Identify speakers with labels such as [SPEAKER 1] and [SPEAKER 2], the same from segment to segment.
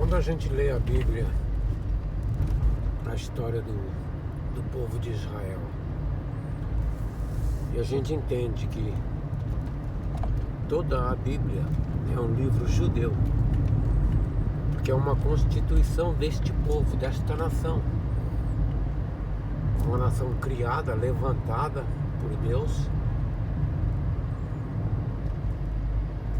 [SPEAKER 1] Quando a gente lê a Bíblia, a história do povo de Israel, e a gente entende que toda a Bíblia é um livro judeu, porque é uma constituição deste povo, desta nação, uma nação criada, levantada por Deus,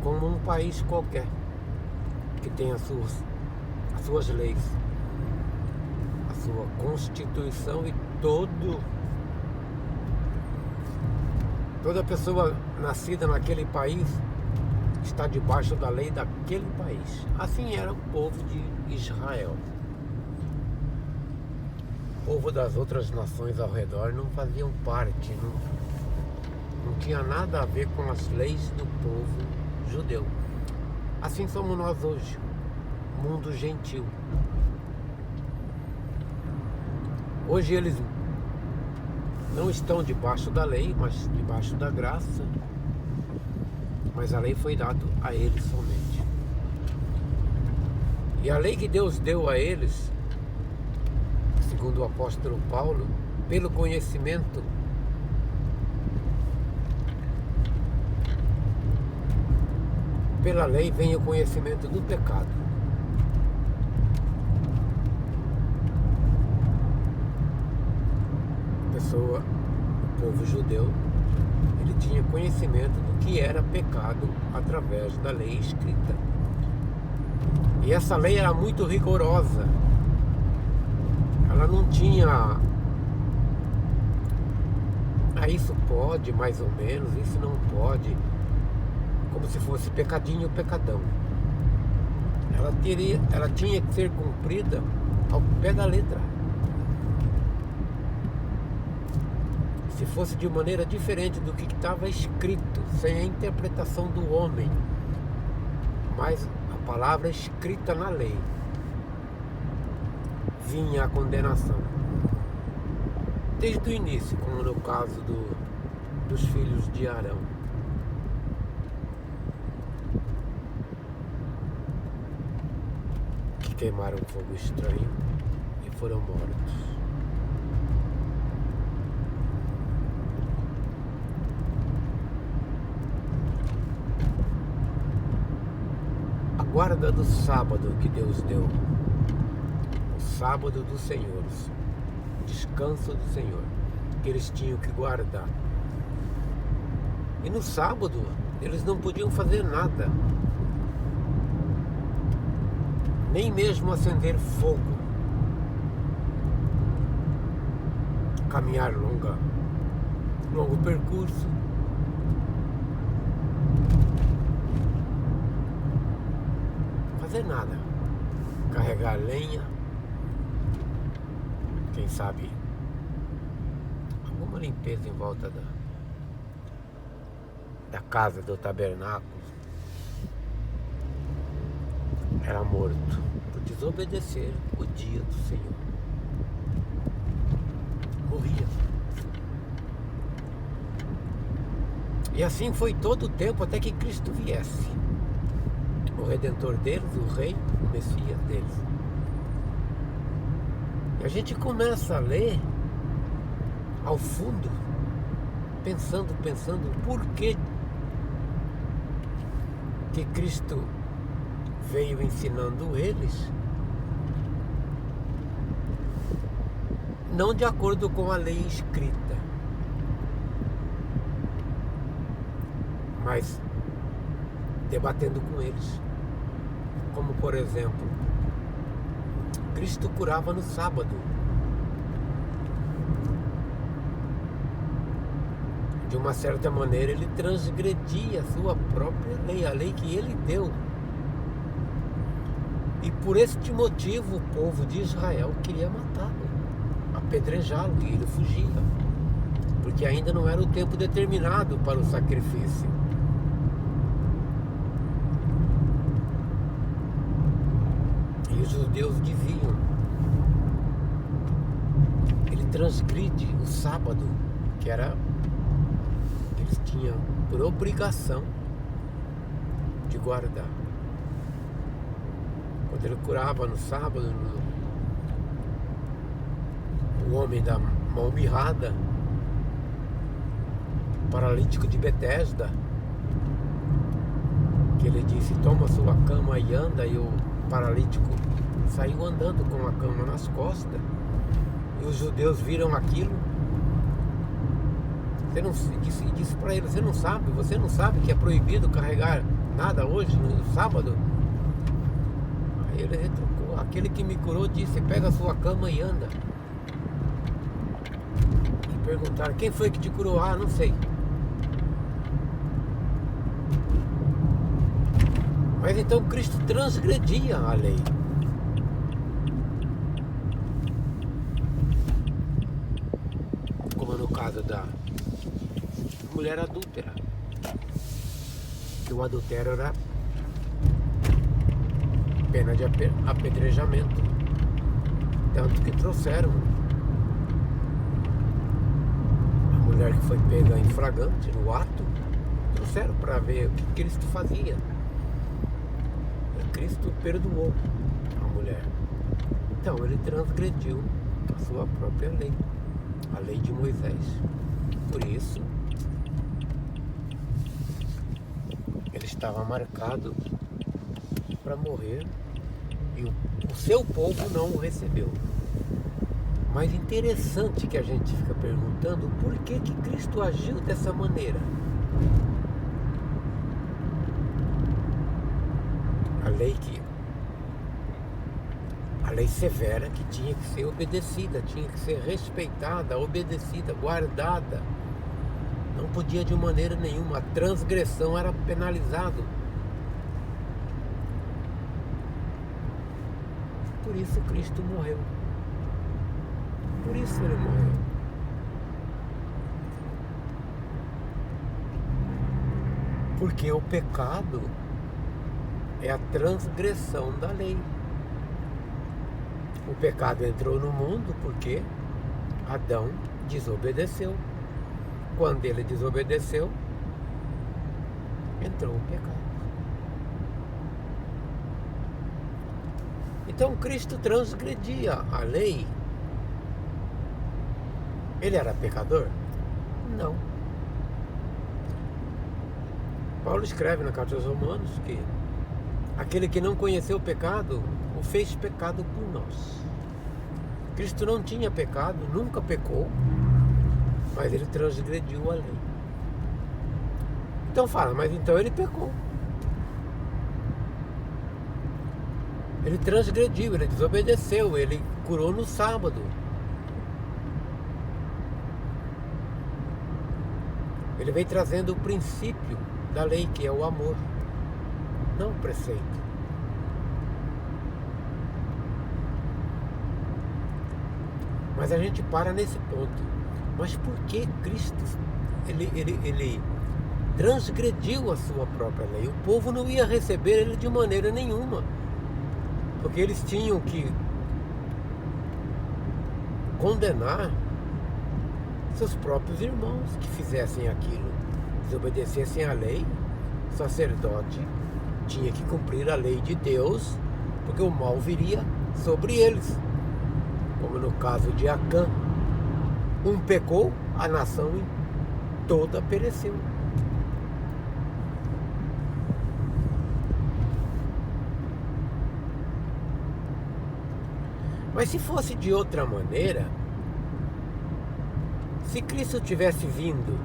[SPEAKER 1] como um país qualquer, que tem as suas leis, a sua constituição, e toda pessoa nascida naquele país está debaixo da lei daquele país. Assim era o povo de Israel. O povo das outras nações ao redor não faziam parte, não tinha nada a ver com as leis do povo judeu. Assim somos nós hoje, mundo gentil. Hoje eles não estão debaixo da lei, mas debaixo da graça. Mas a lei foi dada a eles somente. E a lei que Deus deu a eles, segundo o apóstolo Paulo, pelo conhecimento, pela lei vem o conhecimento do pecado. O povo judeu, ele tinha conhecimento do que era pecado através da lei escrita. E essa lei era muito rigorosa. Ela não tinha isso pode, mais ou menos, isso não pode, como se fosse pecadinho ou pecadão. Ela tinha que ser cumprida ao pé da letra. Se fosse de maneira diferente do que estava escrito, sem a interpretação do homem, mas a palavra escrita na lei, vinha a condenação. Desde o início, como no caso dos filhos de Arão. Que queimaram fogo estranho e foram mortos. Guarda do sábado que Deus deu, o sábado do Senhor, o descanso do Senhor, que eles tinham que guardar. E no sábado eles não podiam fazer nada, nem mesmo acender fogo, caminhar longo percurso. Fazer nada, carregar lenha, quem sabe alguma limpeza em volta da casa do tabernáculo. Era morto por desobedecer o dia do Senhor. Morria. E assim foi todo o tempo até que Cristo viesse, o Redentor deles, o Rei, o Messias deles. E a gente começa a ler ao fundo, pensando por que Cristo veio ensinando eles, não de acordo com a lei escrita, mas debatendo com eles. Como, por exemplo, Cristo curava no sábado. De uma certa maneira, ele transgredia a sua própria lei, a lei que ele deu. E por este motivo, o povo de Israel queria matá-lo, apedrejá-lo, e ele fugia, porque ainda não era o tempo determinado para o sacrifício. E os judeus diziam: ele transgride o sábado, que era, eles tinham por obrigação de guardar. quando ele curava no sábado o homem da mão mirrada, o paralítico de Betesda, que ele disse: toma sua cama e anda, e o paralítico saiu andando com a cama nas costas, e os judeus viram aquilo. Disse para ele: você não sabe que é proibido carregar nada hoje, no sábado? Aí ele retrucou: aquele que me curou disse: pega a sua cama e anda. E perguntaram: quem foi que te curou? Ah, não sei. Mas então Cristo transgredia a lei. Como no caso da mulher adúltera, que o adultério era pena de apedrejamento. Tanto que trouxeram a mulher que foi pega em flagrante no ato, trouxeram para ver o que Cristo fazia. Cristo perdoou a mulher. Então ele transgrediu a sua própria lei, a lei de Moisés. Por isso ele estava marcado para morrer e o seu povo não o recebeu. Mas interessante que a gente fica perguntando por que Cristo agiu dessa maneira. A lei severa que tinha que ser obedecida, tinha que ser respeitada, obedecida, guardada. Não podia de maneira nenhuma, a transgressão era penalizado. Por isso Cristo morreu. Por isso ele morreu. Porque o pecado é a transgressão da lei. O pecado entrou no mundo porque Adão desobedeceu. Quando ele desobedeceu, entrou o pecado. Então Cristo transgredia a lei. Ele era pecador? Não. Paulo escreve na carta aos Romanos que aquele que não conheceu o pecado, o fez pecado por nós. Cristo não tinha pecado, nunca pecou, mas ele transgrediu a lei. Então fala, mas então ele pecou. Ele transgrediu, ele desobedeceu, ele curou no sábado. Ele veio trazendo o princípio da lei, que é o amor, não o preceito. Mas a gente para nesse ponto. Mas por que Cristo ele transgrediu a sua própria lei? O povo não ia receber ele de maneira nenhuma, porque eles tinham que condenar seus próprios irmãos que fizessem aquilo, desobedecessem a lei. O sacerdote tinha que cumprir a lei de Deus, porque o mal viria sobre eles, como no caso de Acã. Um pecou, a nação toda pereceu. Mas se fosse de outra maneira, se Cristo tivesse vindo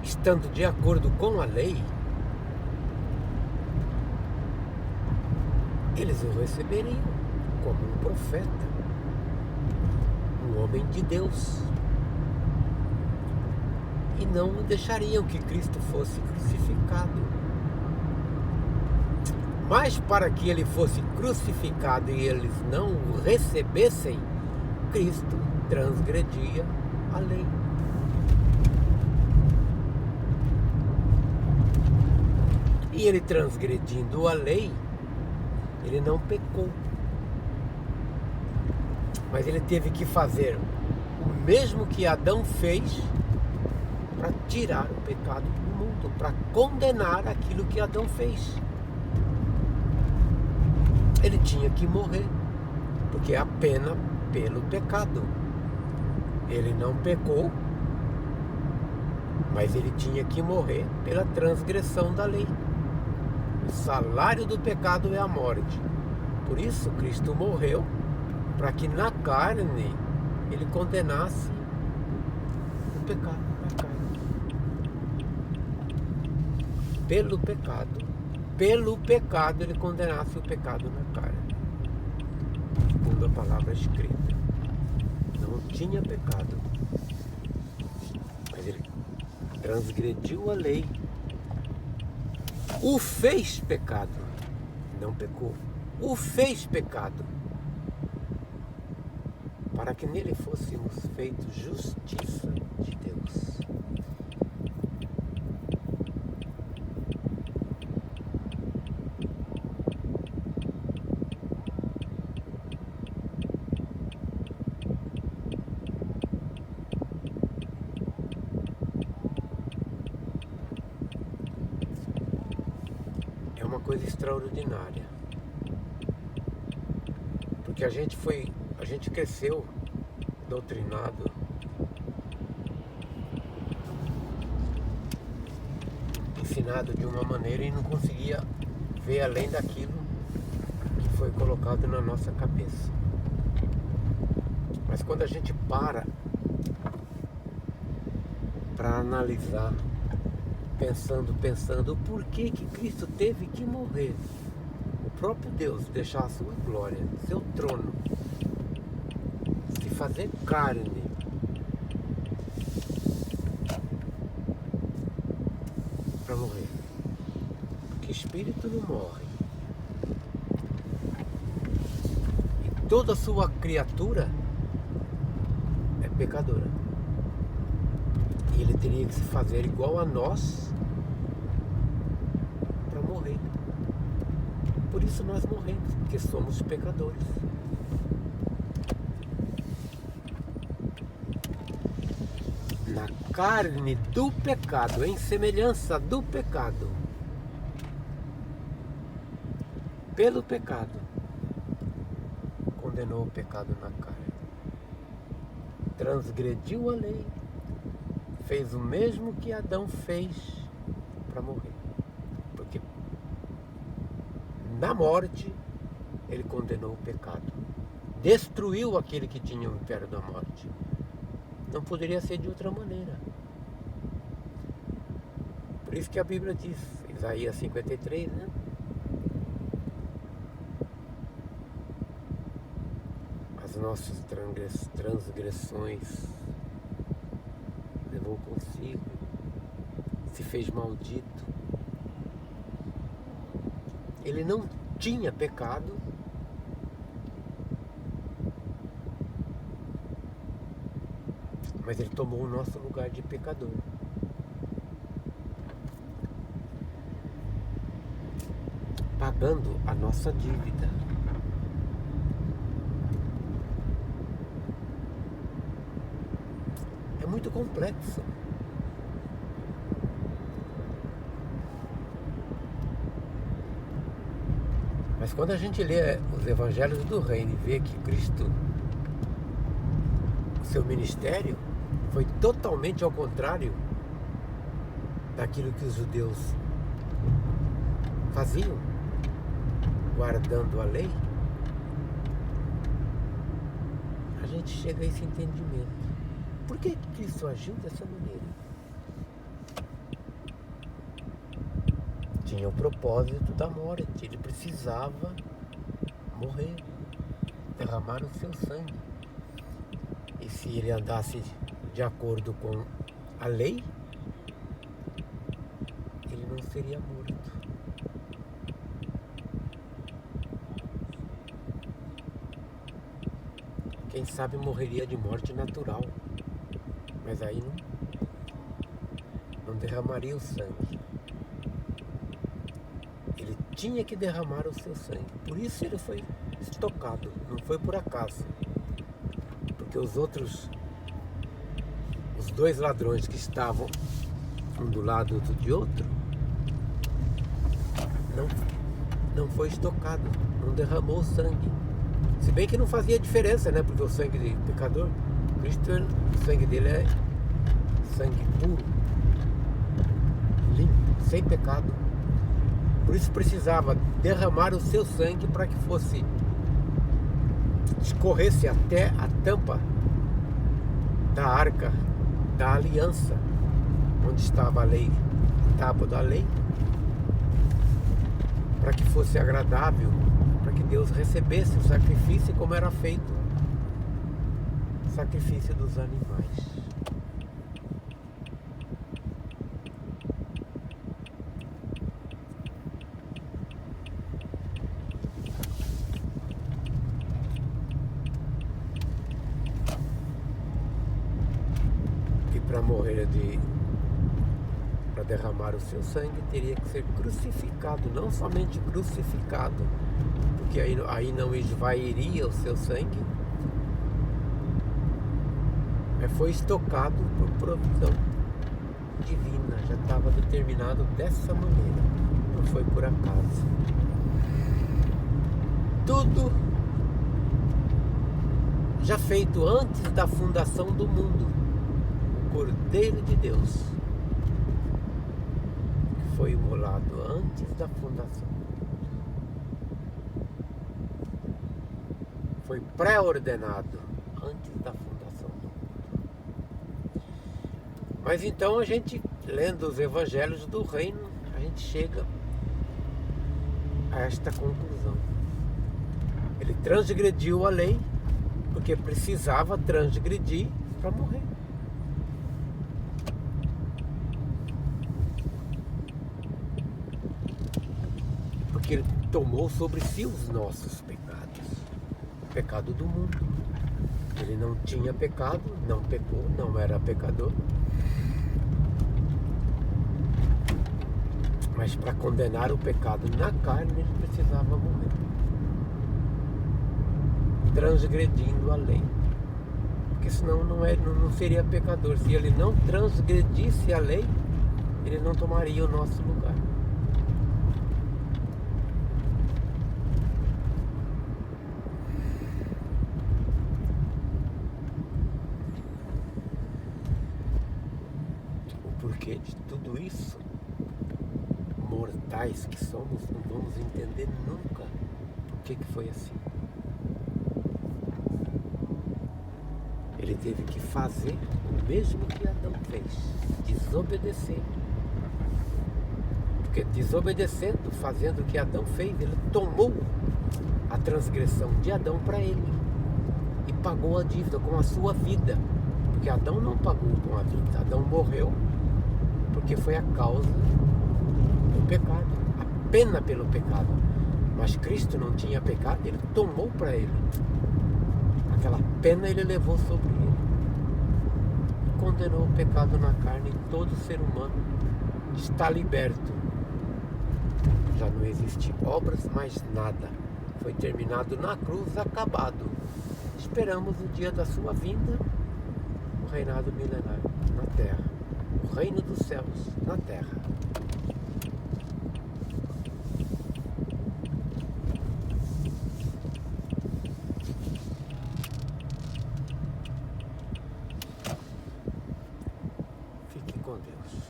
[SPEAKER 1] estando de acordo com a lei, eles o receberiam como um profeta, um homem de Deus, e não deixariam que Cristo fosse crucificado. Mas para que ele fosse crucificado e eles não o recebessem, Cristo transgredia a lei. E ele transgredindo a lei, ele não pecou. Mas ele teve que fazer o mesmo que Adão fez para tirar o pecado do mundo, para condenar aquilo que Adão fez. ele tinha que morrer, porque é a pena pelo pecado. Ele não pecou, mas ele tinha que morrer pela transgressão da lei. O salário do pecado é a morte. Por isso Cristo morreu, para que na carne ele condenasse o pecado na carne. Pelo pecado ele condenasse o pecado na carne. Segundo a palavra escrita. Não tinha pecado, mas ele transgrediu a lei. O fez pecado, não pecou. O fez pecado, para que nele fôssemos feitos justiça de Deus. É uma coisa extraordinária, porque a gente cresceu doutrinado ensinado de uma maneira e não conseguia ver além daquilo que foi colocado na nossa cabeça. Mas quando a gente para analisar, pensando por que Cristo teve que morrer, o próprio Deus deixar a sua glória, seu trono, se fazer carne, para morrer, porque espírito não morre, e toda a sua criatura é pecadora, e ele teria que se fazer igual a nós para morrer. Por isso nós morremos, porque somos pecadores. Na carne do pecado, em semelhança do pecado, pelo pecado, condenou o pecado na carne, transgrediu a lei, fez o mesmo que Adão fez para morrer, porque na morte ele condenou o pecado, destruiu aquele que tinha o império da morte. Não poderia ser de outra maneira. Por isso que a Bíblia diz, Isaías 53, né? As nossas transgressões levou consigo, se fez maldito. Ele não tinha pecado, mas ele tomou o nosso lugar de pecador. Pagando a nossa dívida. É muito complexo. Mas quando a gente lê os evangelhos do reino e vê que Cristo, o seu ministério, foi totalmente ao contrário daquilo que os judeus faziam, guardando a lei, a gente chega a esse entendimento. Por que Cristo agiu dessa maneira? Tinha o propósito da morte, ele precisava morrer, derramar o seu sangue. E se ele andasse de acordo com a lei, ele não seria morto. Quem sabe morreria de morte natural, mas aí não derramaria o sangue. Ele tinha que derramar o seu sangue. Por isso ele foi estocado, não foi por acaso. Porque os dois ladrões que estavam um do lado, outro de outro, não foi estocado, não derramou sangue. Se bem que não fazia diferença, né? Porque o sangue de pecador, Cristo, o sangue dele é sangue puro, limpo, sem pecado. Por isso precisava derramar o seu sangue para que fosse, escorresse até a tampa da arca da aliança, onde estava a lei, a tábua da lei, para que fosse agradável, para que Deus recebesse o sacrifício como era feito o sacrifício dos animais. E para morrer para derramar o seu sangue, teria que ser crucificado, não somente crucificado, porque aí não esvairia o seu sangue, mas foi estocado por provisão divina, já estava determinado dessa maneira, não foi por acaso. Tudo já feito antes da fundação do mundo. O Cordeiro de Deus foi imolado antes da fundação. Foi pré-ordenado antes da fundação do mundo. Mas então a gente, lendo os evangelhos do reino, a gente chega a esta conclusão. Ele transgrediu a lei porque precisava transgredir para morrer. Porque ele tomou sobre si os nossos pecados, o pecado do mundo. Ele não tinha pecado, não pecou, não era pecador. Mas para condenar o pecado na carne, ele precisava morrer, transgredindo a lei. Porque senão não seria pecador. Se ele não transgredisse a lei, ele não tomaria o nosso lugar. O porquê de tudo isso, mortais que somos, não vamos entender nunca por que foi assim. Ele teve que fazer o mesmo que Adão fez, desobedecer. Porque desobedecendo, fazendo o que Adão fez, ele tomou a transgressão de Adão para ele e pagou a dívida com a sua vida. Porque Adão não pagou com a vida, Adão morreu porque foi a causa do pecado, a pena pelo pecado. Mas Cristo não tinha pecado, ele tomou para ele. Aquela pena ele levou sobre ele. Condenou o pecado na carne e todo ser humano está liberto. Já não existe obras, mais nada. Foi terminado na cruz, acabado. Esperamos o dia da sua vinda, o reinado milenário na terra. O reino dos céus na